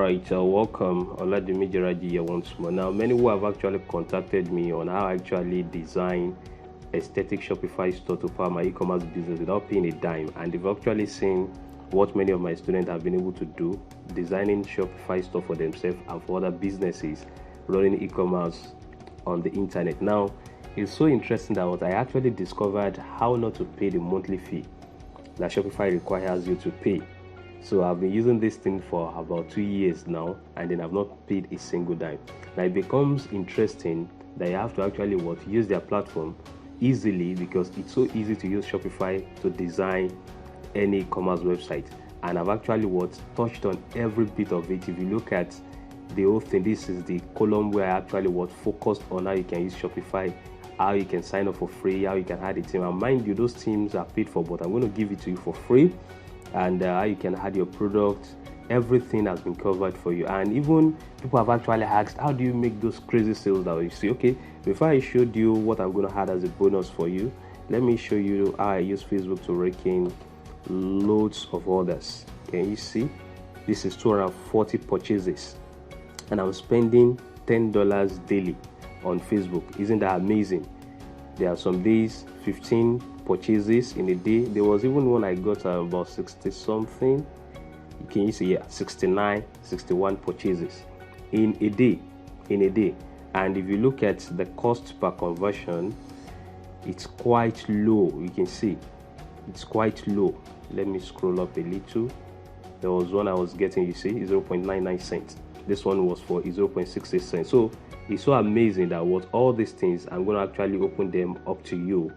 Alright, welcome. Oladimi Jeraji here once more. Now, many who have actually contacted me on how I actually design aesthetic Shopify store to power my e-commerce business without paying a dime, and they've actually seen what many of my students have been able to do, designing Shopify store for themselves and for other businesses running e-commerce on the internet. Now, it's so interesting that what I actually discovered how not to pay the monthly fee that Shopify requires you to pay. So I've been using this thing for about 2 years now, and then I've not paid a single dime. Now it becomes interesting that you have to actually use their platform easily, because it's so easy to use Shopify to design any commerce website. And I've actually touched on every bit of it. If you look at the whole thing, this is the column where I actually focused on how you can use Shopify, how you can sign up for free, how you can add a team. And mind you, those teams are paid for, but I'm going to give it to you for free. And how you can add your product, everything has been covered for you. And even people have actually asked, how do you make those crazy sales that you see? Okay, before I showed you what I'm going to add as a bonus for you, let me show you how I use Facebook to rake in loads of orders. Can you see? This is 240 purchases, and I'm spending $10 daily on Facebook. Isn't that amazing? There are some days 15 purchases in a day. There was even one I got about 60 something. Can you see? Yeah, 69, 61 purchases in a day. And if you look at the cost per conversion, it's quite low. You can see it's quite low. Let me scroll up a little. There was one I was getting, you see, 0.99 cents. This one was for 0.68 cents. So it's so amazing that all these things, I'm going to actually open them up to you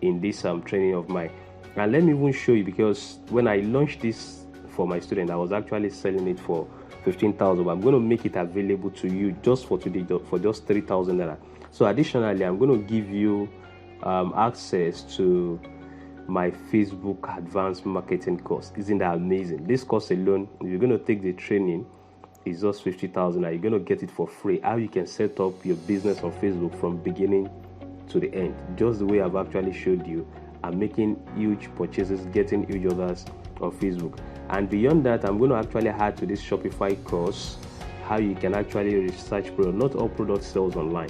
in this training of mine. And let me even show you, because when I launched this for my student, I was actually selling it for 15,000, but I'm going to make it available to you just for today for just 3,000 naira. So additionally, I'm going to give you access to my Facebook advanced marketing course. Isn't that amazing? This course alone, if you're going to take the training, is just 50,000. You're going to get it for free. How you can set up your business on Facebook from beginning to the end, just the way I've actually showed you. I'm making huge purchases, getting huge orders on Facebook. And beyond that, I'm going to actually add to this Shopify course how you can actually research products. Not all products sells online,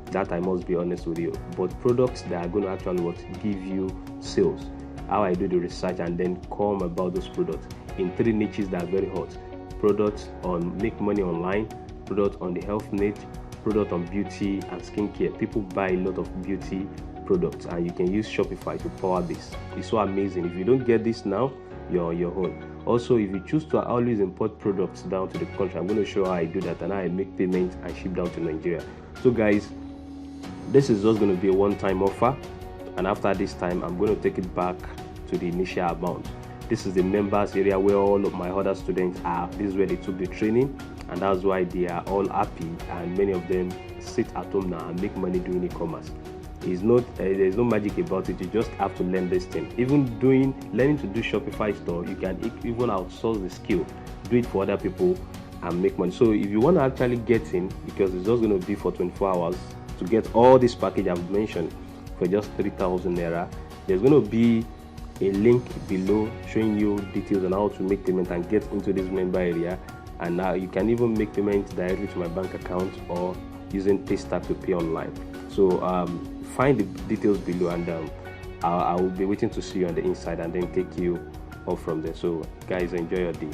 that I must be honest with you, but products that are going to actually give you sales. How I do the research and then come about those products in 3 niches that are very hot: products on make money online, products on the health niche, product on beauty and skincare. People buy a lot of beauty products, and you can use Shopify to power this. It's so amazing. If you don't get this now, you're on your own. Also, if you choose to always import products down to the country, I'm going to show how I do that and how I make payments and ship down to Nigeria. So guys, this is just going to be a one-time offer, and after this time, I'm going to take it back to the initial amount. This is the members area where all of my other students are. This is where they took the training, and that's why they are all happy, and many of them sit at home now and make money doing e-commerce. It's not there's no magic about it. You just have to learn this thing. Even learning to do Shopify store, you can even outsource the skill, do it for other people and make money. So if you want to actually get in, because it's just going to be for 24 hours to get all this package I've mentioned for just 3,000 naira, there's going to be a link below showing you details on how to make payment and get into this member area. And now you can even make payment directly to my bank account or using PayStack to pay online. So find the details below, and I will be waiting to see you on the inside and then take you off from there. So guys, enjoy your day.